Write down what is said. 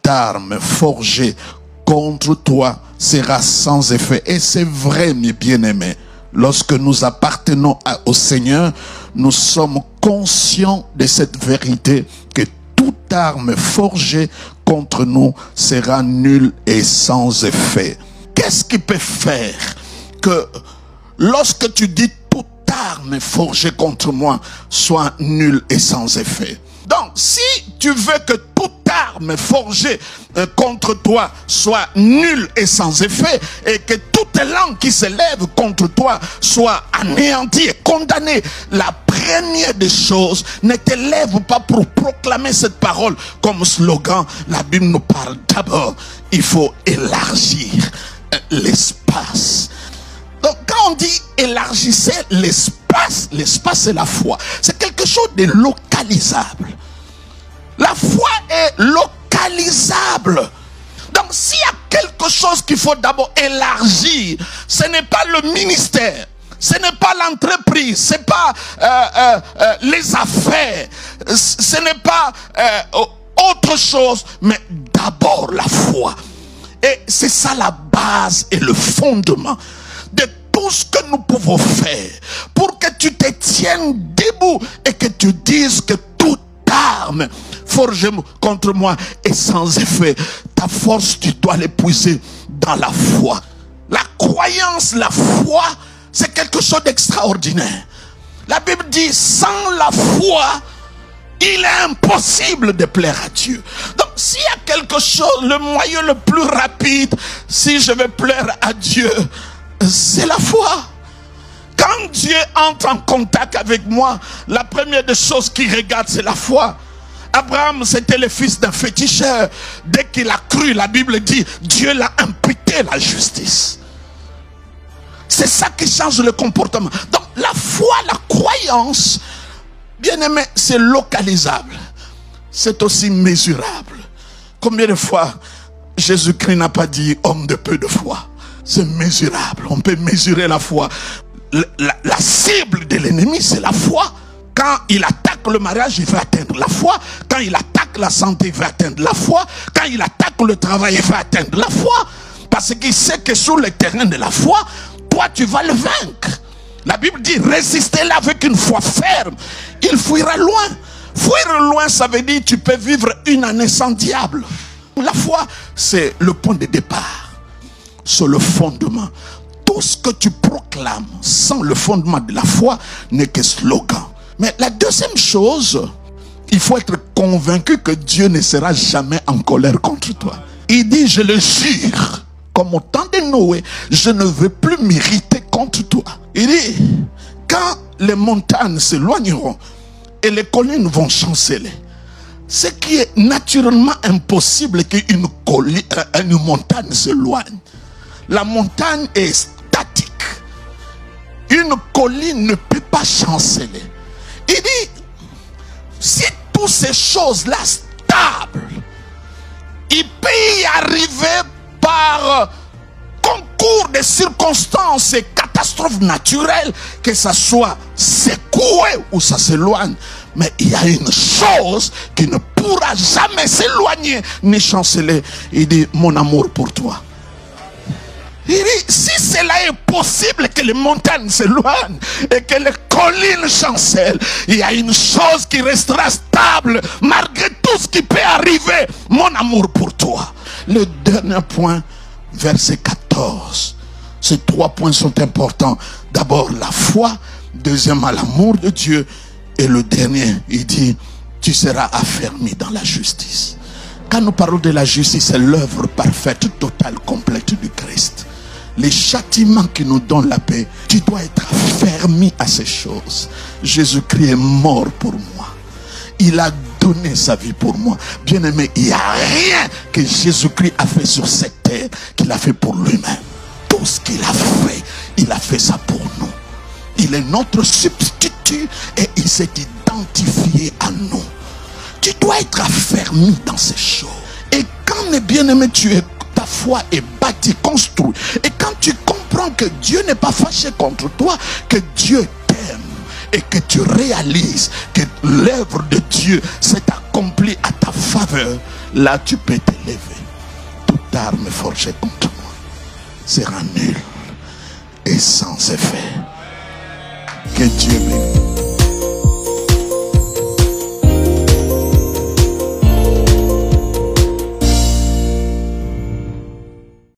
arme forgée contre toi sera sans effet. Et c'est vrai, mes bien-aimés. Lorsque nous appartenons au Seigneur, nous sommes conscients de cette vérité que toute arme forgée contre nous sera nulle et sans effet. Qu'est-ce qui peut faire que lorsque tu dis toute arme forgée contre moi soit nulle et sans effet? Donc, si tu veux que toute arme forgée contre toi soit nulle et sans effet, et que toute langue qui s'élève contre toi soit anéantie et condamnée, la première des choses, ne te lève pas pour proclamer cette parole comme slogan. La Bible nous parle d'abord, il faut élargir l'espace. Donc, quand on dit élargissez l'espace, l'espace c'est la foi. C'est quelque chose de localisable. La foi est localisable. Donc, s'il y a quelque chose qu'il faut d'abord élargir, ce n'est pas le ministère, ce n'est pas l'entreprise, ce n'est pas les affaires, ce n'est pas autre chose, mais d'abord la foi. Et c'est ça la base et le fondement de tout ce que nous pouvons faire pour que tu te tiennes debout et que tu dises que toute arme forgée contre moi est sans effet. Ta force, tu dois l'épuiser dans la foi. La croyance, la foi, c'est quelque chose d'extraordinaire. La Bible dit, sans la foi, il est impossible de plaire à Dieu. Donc, s'il y a quelque chose, le moyen le plus rapide, si je veux plaire à Dieu, c'est la foi. Quand Dieu entre en contact avec moi, la première des choses qu'il regarde, c'est la foi. Abraham, c'était le fils d'un féticheur. Dès qu'il a cru, la Bible dit, Dieu l'a imputé la justice. C'est ça qui change le comportement. Donc, la foi, la croyance, bien aimé, c'est localisable. C'est aussi mesurable. Combien de fois Jésus-Christ n'a pas dit homme de peu de foi? C'est mesurable. On peut mesurer la foi. La cible de l'ennemi, c'est la foi. Quand il attaque le mariage, il va atteindre la foi. Quand il attaque la santé, il va atteindre la foi. Quand il attaque le travail, il va atteindre la foi. Parce qu'il sait que sur le terrain de la foi, toi, tu vas le vaincre. La Bible dit, résistez-le avec une foi ferme. Il fuira loin. Fuir loin, ça veut dire tu peux vivre une année sans diable. La foi, c'est le point de départ. C'est le fondement. Tout ce que tu proclames sans le fondement de la foi n'est que slogan. Mais la deuxième chose, il faut être convaincu que Dieu ne sera jamais en colère contre toi. Il dit, je le jure, comme au temps de Noé, je ne veux plus m'irriter contre toi. Il dit, quand les montagnes s'éloigneront et les collines vont chanceler, ce qui est naturellement impossible qu'une montagne s'éloigne. La montagne est statique. Une colline ne peut pas chanceler. Il dit, si toutes ces choses-là stables, il peut y arriver par concours de circonstances et catastrophes naturelles, que ça soit secoué ou ça s'éloigne. Mais il y a une chose qui ne pourra jamais s'éloigner ni chanceler. Il dit, mon amour pour toi. Il dit, si cela est possible que les montagnes s'éloignent et que les collines chancellent, il y a une chose qui restera stable malgré tout ce qui peut arriver, mon amour pour toi. Le dernier point, verset 14. Ces trois points sont importants. D'abord la foi, deuxièmement l'amour de Dieu, et le dernier, il dit, tu seras affermi dans la justice. Quand nous parlons de la justice, c'est l'œuvre parfaite, totale, complète du Christ. Les châtiments qui nous donnent la paix, tu dois être affermi à ces choses. Jésus-Christ est mort pour moi. Il a donné sa vie pour moi. Bien aimé, il n'y a rien que Jésus-Christ a fait sur cette terre qu'il a fait pour lui-même. Tout ce qu'il a fait ça pour nous. Il est notre substitut et il s'est identifié à nous. Tu dois être affermi dans ces choses. Et quand, mes bien-aimés, ta foi est bâtie, construite, et quand tu comprends que Dieu n'est pas fâché contre toi, que Dieu t'aime, et que tu réalises que l'œuvre de Dieu s'est accomplie à ta faveur, là tu peux t'élever. Toute arme forgée contre moi sera nulle et sans effet. Que Dieu bénisse.